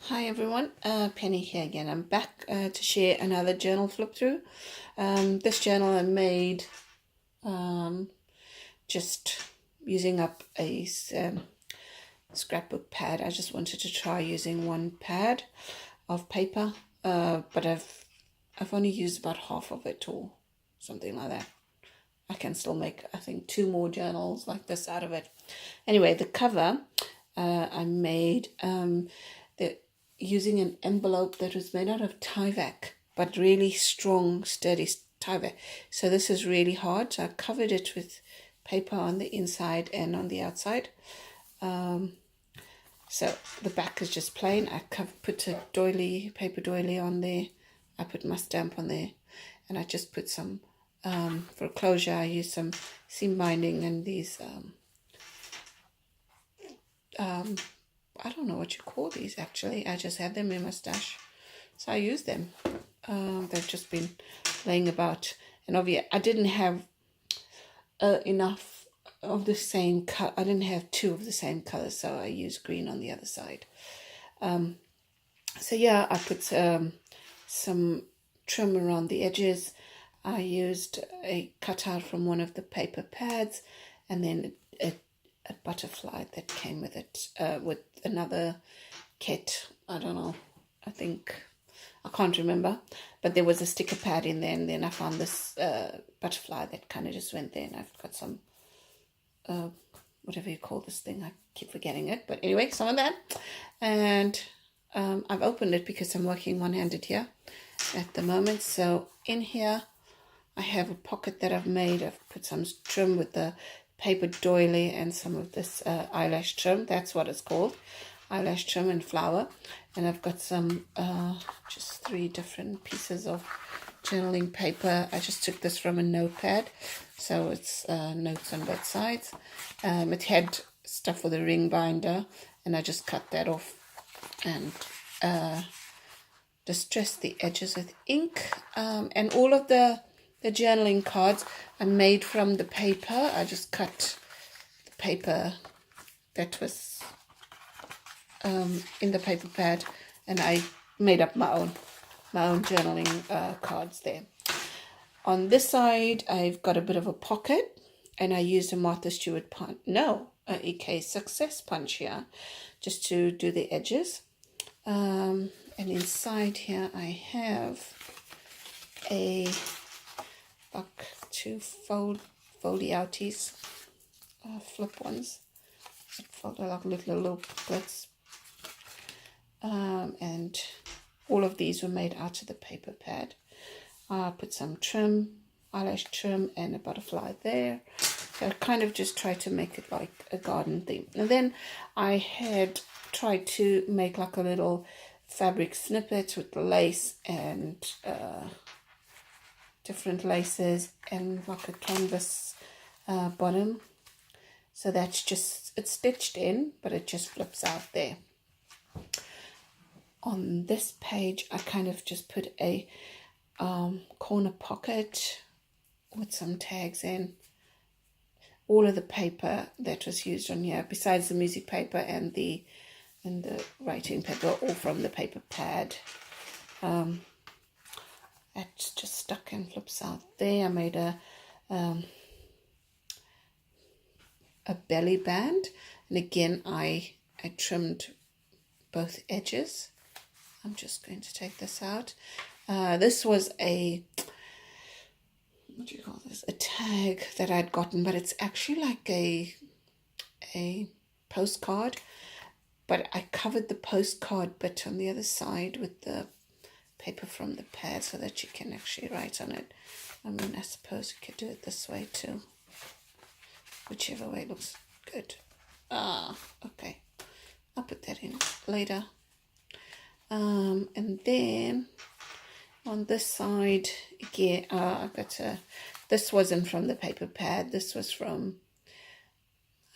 Hi everyone, Penny here again. I'm back to share another journal flip through. This journal I made just using up a scrapbook pad. I just wanted to try using one pad of paper, but I've only used about half of it or something like that. I can still make, I think, 2 more journals like this out of it. Anyway, the cover I made using an envelope that was made out of Tyvek, but really strong, sturdy Tyvek. So this is really hard. So I covered it with paper on the inside and on the outside. So the back is just plain. I put a doily, paper doily on there. I put my stamp on there, and I just put some for closure. I used some seam binding and these I don't know what you call these actually. I just had them in my stash, so I used them. They've just been laying about, and obviously I didn't have enough of the same color. I didn't have 2 of the same color, so I used green on the other side. So yeah, I put some trim around the edges. I used a cutout from one of the paper pads, and then a butterfly that came with it, with another kit. I don't know, I can't remember, but there was a sticker pad in there, and then I found this butterfly that kind of just went there, and I've got some whatever you call this thing, I keep forgetting it, but anyway, some of that. And I've opened it because I'm working one-handed here at the moment. So in here I have a pocket that I've made. I've put some trim with the paper doily and some of this eyelash trim. That's what it's called, eyelash trim and flower. And I've got some just 3 different pieces of journaling paper. I just took this from a notepad, so it's notes on both sides. It had stuff for the ring binder, and I just cut that off and distressed the edges with ink. And all of the journaling cards are made from the paper. I just cut the paper that was in the paper pad, and I made up my own journaling cards there. On this side, I've got a bit of a pocket, and I used a Martha Stewart punch, a EK Success punch here, just to do the edges. And inside here, I have a 2 foldy outies, flip ones, that fold like little bits. And all of these were made out of the paper pad. I put some trim, eyelash trim, and a butterfly there. So I kind of just tried to make it like a garden theme. And then I had tried to make like a little fabric snippet with lace and different laces and like a canvas bottom. So that's just, it's stitched in, but it just flips out there. On this page, I kind of just put a corner pocket with some tags in. All of the paper that was used on here, besides the music paper and the writing paper, all from the paper pad. That's just stuck and flips out there. I made a belly band, and again I trimmed both edges. I'm just going to take this out. This was a, what do you call this? A tag that I'd gotten, but it's actually like a postcard. But I covered the postcard bit on the other side with the paper from the pad so that you can actually write on it. I mean, I suppose you could do it this way too. Whichever way looks good. Okay. I'll put that in later. And then on this side, again, I've got this wasn't from the paper pad. This was from,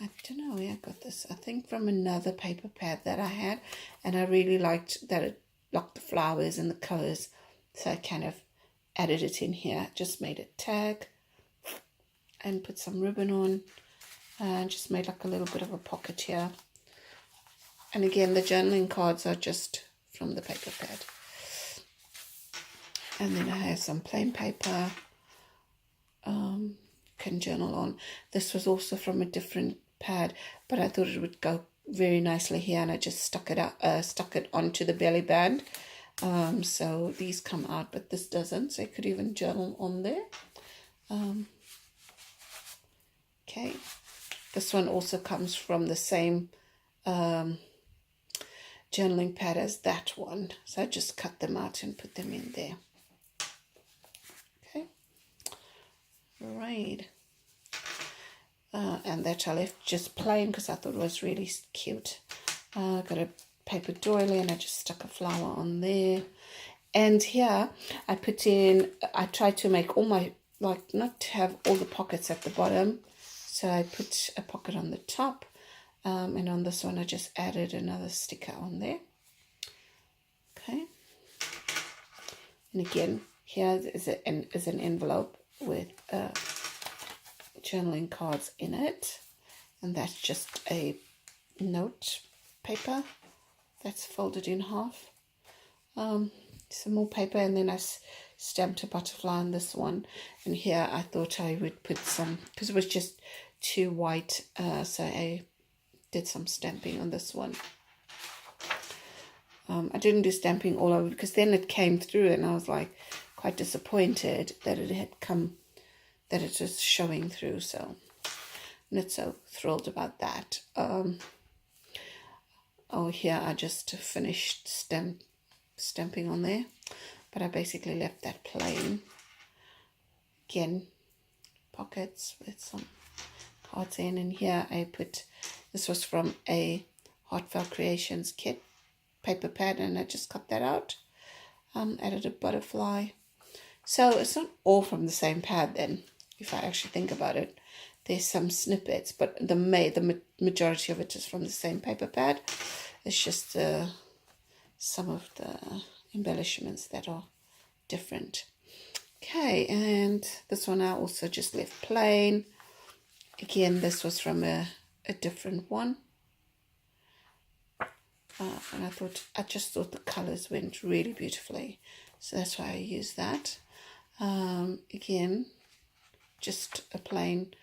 I don't know where I got this. I think from another paper pad that I had. And I really liked that it locked the flowers and the colors. So I kind of added it in here. Just made a tag and put some ribbon on. And just made like a little bit of a pocket here. And again, the journaling cards are just from the paper pad. And then I have some plain paper, can journal on. This was also from a different pad, but I thought it would go very nicely here, and I just stuck it onto the belly band. So these come out, but this doesn't, so you could even journal on there. Okay, this one also comes from the same journaling pad as that one, so I just cut them out and put them in there. Okay, right. And that I left just plain because I thought it was really cute. Got a paper doily, and I just stuck a flower on there. And here I put in, I tried to make all my, like, not to have all the pockets at the bottom, so I put a pocket on the top, and on this one I just added another sticker on there. Okay, and again here is an envelope with journaling cards in it, and that's just a note paper that's folded in half. Some more paper, and then I stamped a butterfly on this one, and here I thought I would put some, because it was just too white, so I did some stamping on this one. I didn't do stamping all over because then it came through, and I was like quite disappointed that it had come, that it was showing through, so I'm not so thrilled about that. Oh, here I just finished stamping on there, but I basically left that plain. Again, pockets with some cards in, and here I put, this was from a Heartfelt Creations kit paper pad, and I just cut that out. Added a butterfly. So it's not all from the same pad then, if I actually think about it. There's some snippets, but the majority of it is from the same paper pad. It's just some of the embellishments that are different. Okay, and this one I also just left plain. Again, this was from a different one. And I just thought the colors went really beautifully, so that's why I used that. Again, just a plain,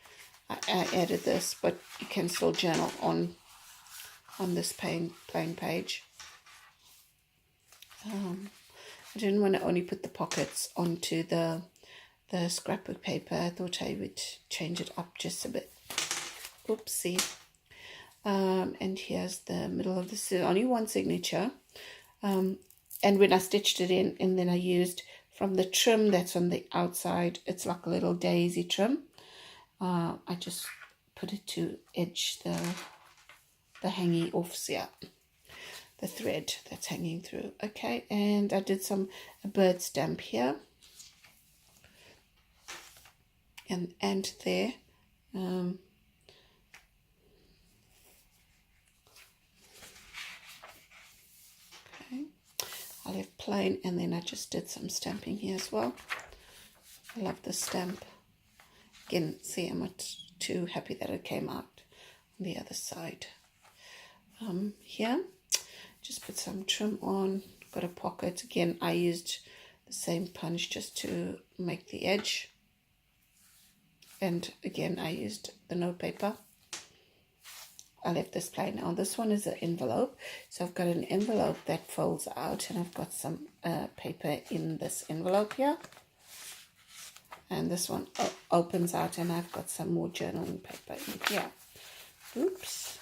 I added this, but you can still journal on this plain page. I didn't want to only put the pockets onto the scrapbook paper. I thought I would change it up just a bit. Oopsie. And here's the middle of this, only one signature. And when I stitched it in, and then I used from the trim that's on the outside, it's like a little daisy trim. I just put it to edge the hanging offs here, the thread that's hanging through. Okay, and I did a bird stamp here and there. I left plain, and then I just did some stamping here as well. I love this stamp. Again, see, I'm not too happy that it came out on the other side. Here, just put some trim on. Got a pocket. Again, I used the same punch just to make the edge. And again, I used the note paper. I left this plain. Now this one is an envelope, so I've got an envelope that folds out, and I've got some paper in this envelope here, and this one opens out, and I've got some more journaling paper in here. Oops.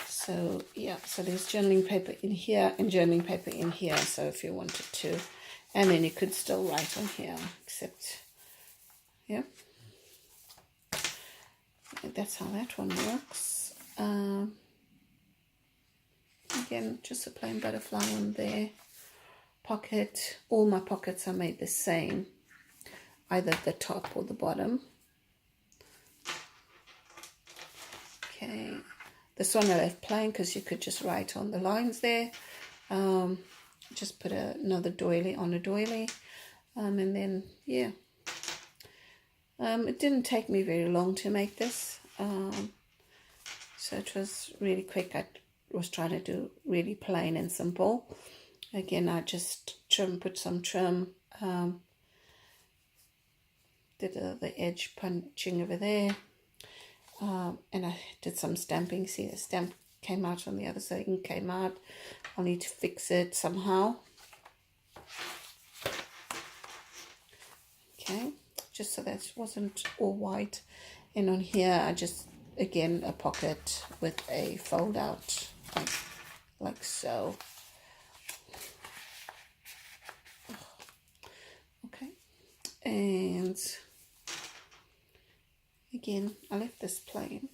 So yeah, so there's journaling paper in here and journaling paper in here, so if you wanted to, and then you could still write on here, except yeah, that's how that one works. Again, just a plain butterfly on there. Pocket. All my pockets are made the same, either the top or the bottom. Okay, this one I left plain because you could just write on the lines there. Just put another doily on a doily, and then yeah. It didn't take me very long to make this, so it was really quick. I was trying to do really plain and simple. Again, I just put some trim, did the edge punching over there, and I did some stamping. See, the stamp came out on the other side, ink came out. I'll need to fix it somehow. Okay, just so that it wasn't all white. And on here, I just, again, a pocket with a fold out, like so. Okay, and again, I left this plain.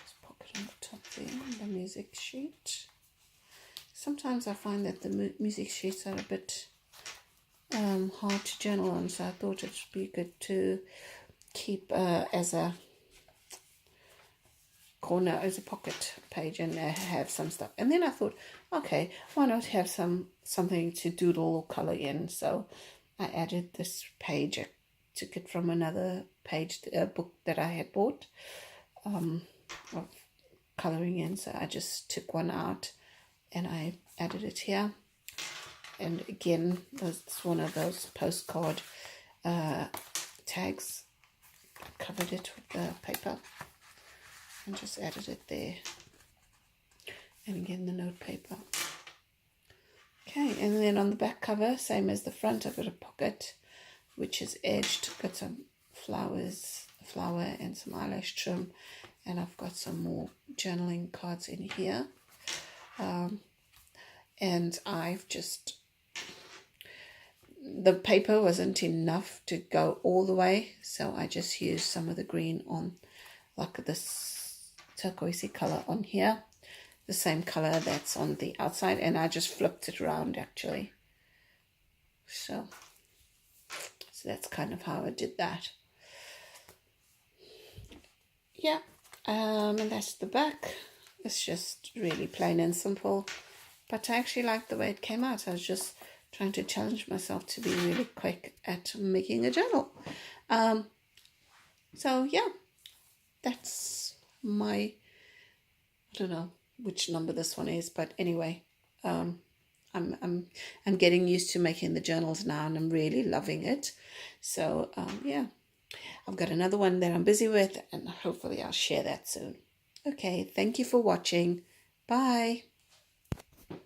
Just pocket on the top there, the music sheet. Sometimes I find that the music sheets are a bit hard to journal on, so I thought it would be good to keep as a corner, as a pocket page, and have some stuff. And then I thought, okay, why not have something to doodle or color in? So I added this page. I took it from another page, book that I had bought of coloring in. So I just took one out and I added it here. And again, it's one of those postcard tags. Covered it with the paper and just added it there. And again, the note paper. Okay, and then on the back cover, same as the front, I've got a pocket which is edged. Got some flowers, a flower and some eyelash trim. And I've got some more journaling cards in here. And I've just, the paper wasn't enough to go all the way, so I just used some of the green on, like this turquoisey color on here, the same color that's on the outside, and I just flipped it around actually. So that's kind of how I did that. Yeah, and that's the back. It's just really plain and simple, but I actually like the way it came out. I was just trying to challenge myself to be really quick at making a journal. So yeah, that's my, I don't know which number this one is, but anyway, I'm getting used to making the journals now, and I'm really loving it. So yeah, I've got another one that I'm busy with, and hopefully I'll share that soon. Okay, thank you for watching. Bye.